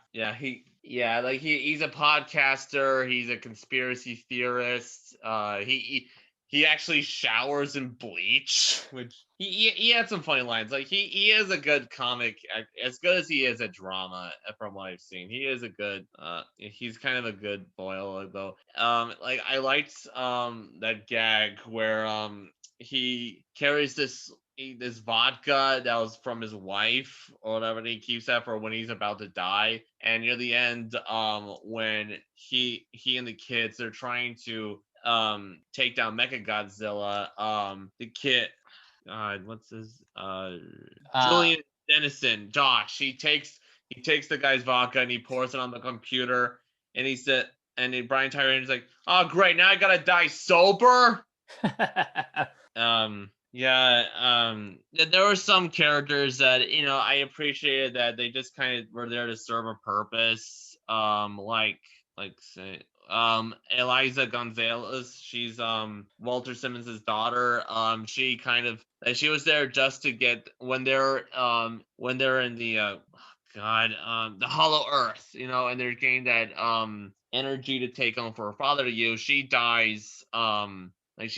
like he's a podcaster, he's a conspiracy theorist. He actually showers in bleach, which he had some funny lines. Like he is a good comic, as good as he is at drama. From what I've seen, he is a good. He's kind of a good boil though. Like I liked that gag where he carries this vodka that was from his wife or whatever, and he keeps that for when he's about to die. And near the end, when he and the kids, they're trying to take down Mecha Godzilla, the kid, what's his Uh, Julian Dennison, Josh, he takes the guy's vodka and he pours it on the computer, and he said, Brian Tyree is like, oh great, now I gotta die sober. There were some characters that I appreciated that they just kind of were there to serve a purpose. Like say Eliza Gonzalez, she's Walter Simmons's daughter. She was there just to get when they're in the the Hollow Earth, and they're getting that energy to take on for her father to use. She dies like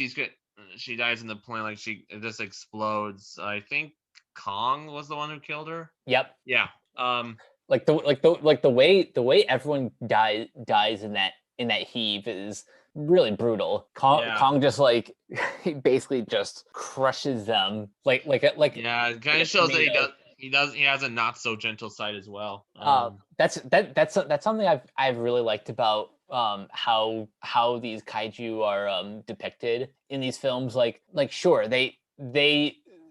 she dies in the plane, like it just explodes. I think Kong was the one who killed her. yep. Yeah. The way everyone dies in that heave is really brutal. Yeah. Kong just he basically just crushes them Yeah. It kind like of a shows that tomato. he has a not so gentle side as well. That's something I've really liked about how these kaiju are depicted in these films. Like sure, they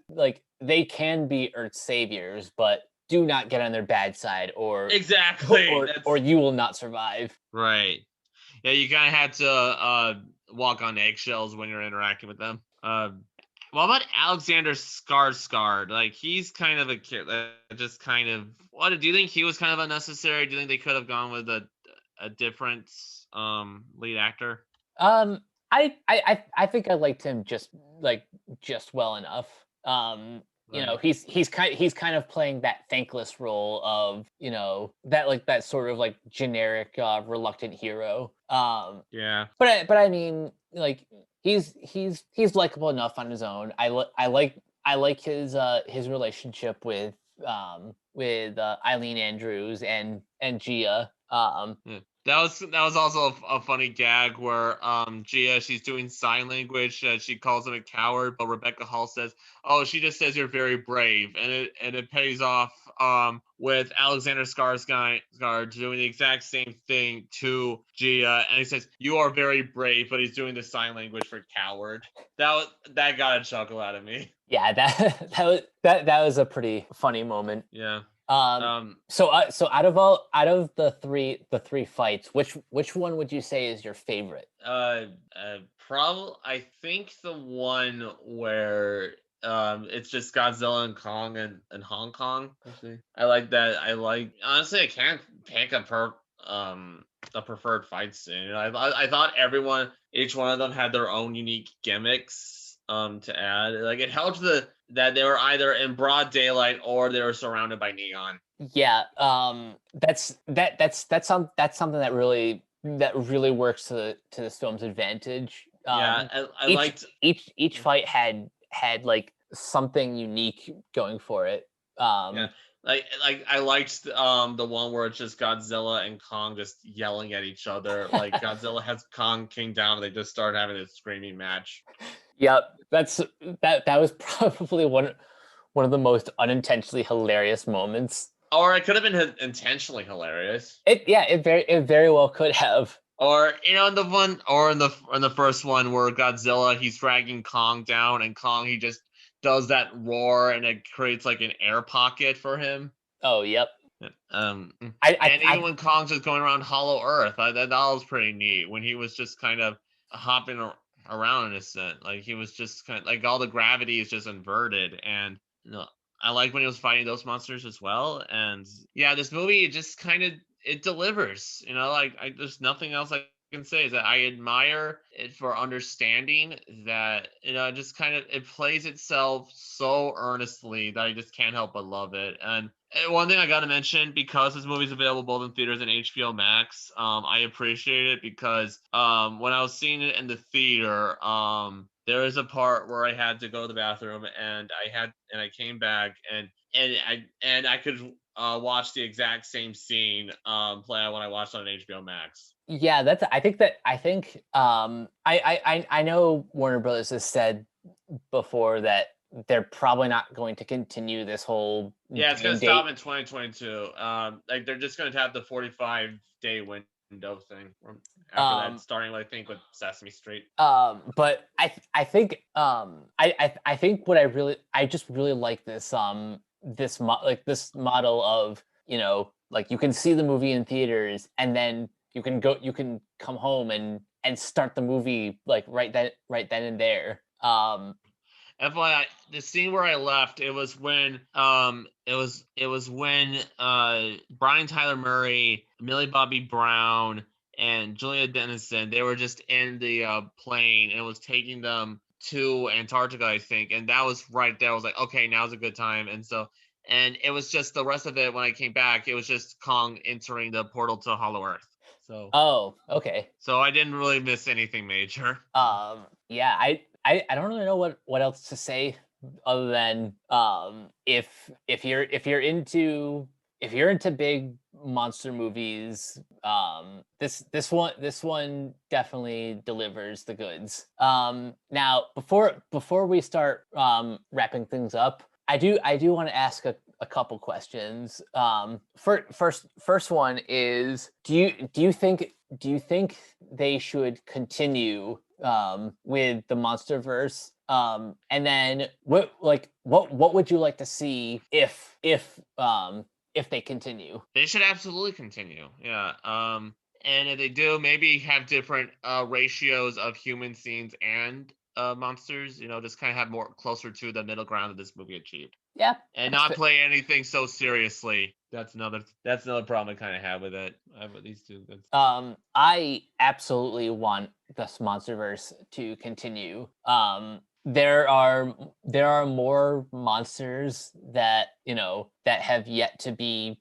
like they can be Earth's saviors, but do not get on their bad side, or Exactly. or you will not survive. Right. Yeah, you kind of had to walk on eggshells when you're interacting with them. What about Alexander Skarsgård? Like, he's kind of a kid that just kind of. What do you think he was kind of unnecessary? Do you think they could have gone with a different lead actor? Um, I think I liked him just well enough. Right. He's kind of playing that thankless role of, that sort of like generic reluctant hero. Yeah. But I mean, like he's likable enough on his own. I like his relationship with Eileen Andrews and Gia. Yeah. That was also a funny gag where Gia, she's doing sign language. She calls him a coward, but Rebecca Hall says, "Oh, she just says you're very brave," and it pays off with Alexander Skarsgård doing the exact same thing to Gia, and he says, "You are very brave," but he's doing the sign language for coward. That got a chuckle out of me. Yeah, that was a pretty funny moment. Yeah. Um, Um. so out of the three fights, which one would you say is your favorite? Probably. I think the one where it's just Godzilla and Kong and Hong Kong. Actually, I like that. I like honestly, I can't pick a preferred fight scene. I thought each one of them had their own unique gimmicks to add. Like, it helped that they were either in broad daylight or they were surrounded by neon. Yeah, that's something that really works to this film's advantage. Yeah, I liked. Each fight had like something unique going for it. Yeah, Um, like I liked the one where it's just Godzilla and Kong just yelling at each other. Like, Godzilla has Kong King down, and they just start having this screaming match. Yep, that was probably one of the most unintentionally hilarious moments. Or it could have been intentionally hilarious. It very well could have. Or in the one, or in the first one where Godzilla, he's dragging Kong down, and Kong, he just does that roar, and it creates like an air pocket for him. Oh, yep. Yeah. I And even when Kong's just going around Hollow Earth, that was pretty neat. When he was just kind of hopping around in a sense, like he was just kind of like all the gravity is just inverted, and I like when he was fighting those monsters as well. And yeah, this movie, it just kind of, it delivers. Like, there's nothing else I can say is that I admire it for understanding that, just kind of, it plays itself so earnestly that I just can't help but love it. And one thing I got to mention, because this movie's available both in theaters and HBO Max, I appreciate it because when I was seeing it in the theater, there was a part where I had to go to the bathroom, and I came back, and I could watch the exact same scene play out when I watched it on HBO Max. Yeah, I think I know Warner Brothers has said before that they're probably not going to continue this whole Yeah, it's gonna game stop date. in 2022. Like, they're just gonna have the 45-day window thing after that, Um, starting, I think, with Sesame Street. but I think I think what I just really like this model of, like, you can see the movie in theaters, and then you can come home and start the movie like right then and there. FYI, the scene where I left, it was when Brian Tyler Murray, Millie Bobby Brown, and Julia Dennison, they were just in the plane, and it was taking them to Antarctica, I think, and that was right there. I was like, okay, now's a good time. And it was just the rest of it. When I came back, it was just Kong entering the portal to Hollow Earth. Oh, okay. So I didn't really miss anything major. Yeah, I don't really know what else to say other than, if you're into big monster movies, this one definitely delivers the goods. Now, before we start wrapping things up, I do want to ask a couple questions. First one is, do you think do you think they should continue with the MonsterVerse? And then what would you like to see if they continue? They should absolutely continue. Yeah. And if they do, maybe have different ratios of human scenes and monsters. Just kind of have more closer to the middle ground that this movie achieved, Yeah, and that's not play anything so seriously. That's another problem I kind of have with it. With these two. I absolutely want this MonsterVerse to continue. There are more monsters that that have yet to be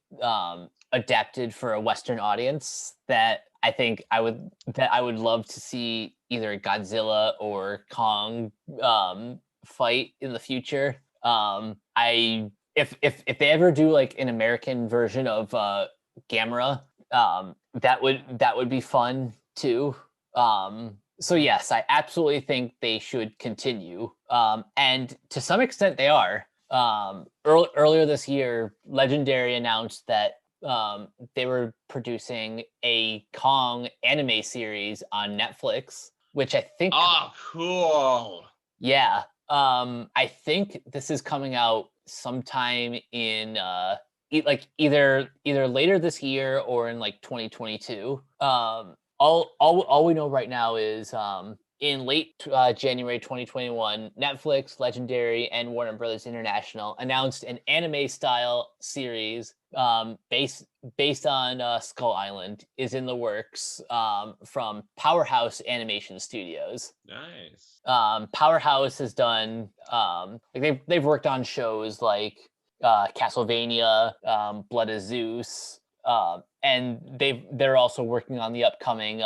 adapted for a Western audience that I would love to see either Godzilla or Kong fight in the future. I if they ever do like an American version of Gamera, that would be fun too. So yes, I absolutely think they should continue. And to some extent they are. Earlier this year, Legendary announced that they were producing a Kong anime series on Netflix, which I think Oh, cool. yeah. I think this is coming out sometime in either later this year or in like 2022. All we know right now is in late January 2021, Netflix, Legendary, and Warner Brothers International announced an anime style series based on Skull Island is in the works from Powerhouse Animation Studios. Nice. Powerhouse has done they've worked on shows like Castlevania, Blood of Zeus, and they're also working on the upcoming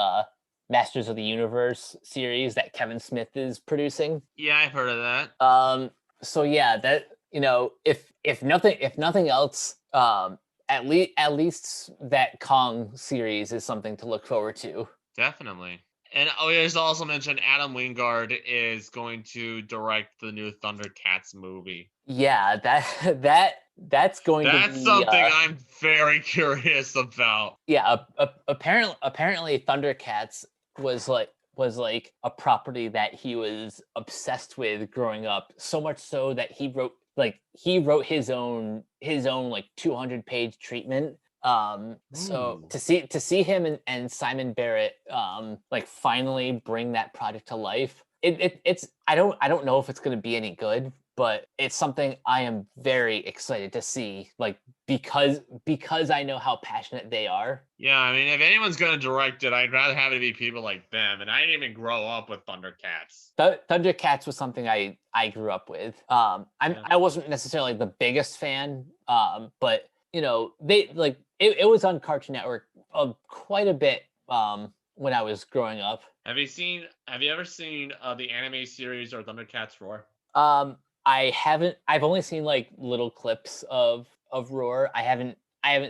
Masters of the Universe series that Kevin Smith is producing. Yeah, I've heard of that. So yeah, that if nothing else, at least that Kong series is something to look forward to. Definitely. And there's also mentioned Adam Wingard is going to direct the new Thundercats movie. Yeah, that's going to be something I'm very curious about. Yeah, apparently Thundercats was like a property that he was obsessed with growing up, so much so that he wrote his own like 200-page treatment. So to see him and Simon Barrett like finally bring that project to life, it's I don't know if it's going to be any good, but it's something I am very excited to see, like because I know how passionate they are. Yeah, I mean, if anyone's going to direct it, I'd rather have it be people like them. And I didn't even grow up with Thundercats. Thundercats was something I grew up with. I wasn't necessarily the biggest fan, but they like it was on Cartoon Network quite a bit when I was growing up. Have you ever seen the anime series or Thundercats Roar? I haven't. I've only seen like little clips of Roar. I haven't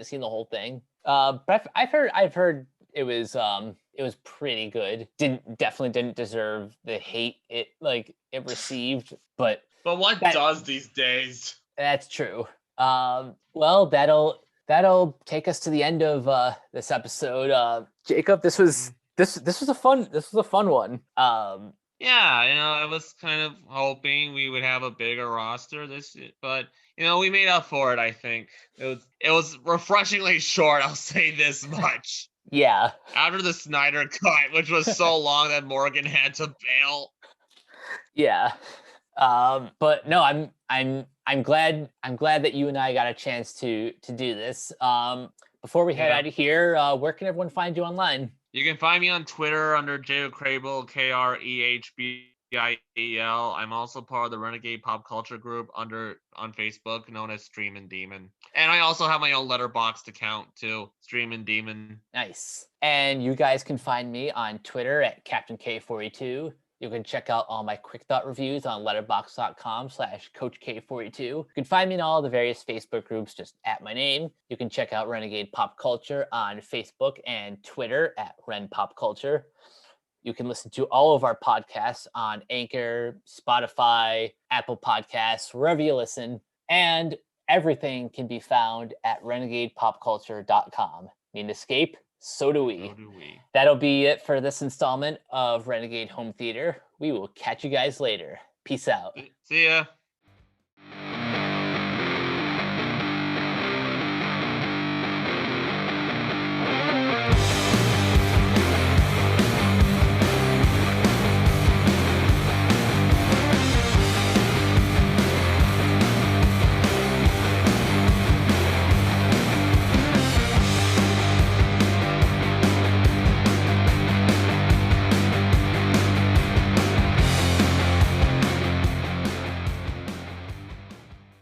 seen the whole thing. But I've heard it was pretty good. Definitely didn't deserve the hate it received. But what does these days? That's true. Well, that'll take us to the end of this episode. Jacob, this was a fun one. Yeah, I was kind of hoping we would have a bigger roster but we made up for it. I think it was refreshingly short. I'll say this much. Yeah. After the Snyder Cut, which was so long that Morgan had to bail. Yeah. But no, I'm glad that you and I got a chance to do this. Before we head out of here, where can everyone find you online? You can find me on Twitter under Jacob Crable, KREHBIEL. I'm also part of the Renegade Pop Culture group on Facebook, known as Streamin' Demon. And I also have my own Letterboxd account too, Streamin' Demon. Nice. And you guys can find me on Twitter at Captain K42. You can check out all my quick thought reviews on letterboxd.com/CoachK42. You can find me in all the various Facebook groups just at my name. You can check out Renegade Pop Culture on Facebook and Twitter at Ren Pop Culture. You can listen to all of our podcasts on Anchor, Spotify, Apple Podcasts, wherever you listen. And everything can be found at renegadepopculture.com. Need an escape? So do we. So do we. That'll be it for this installment of Renegade Home Theater. We will catch you guys later. Peace out. See ya.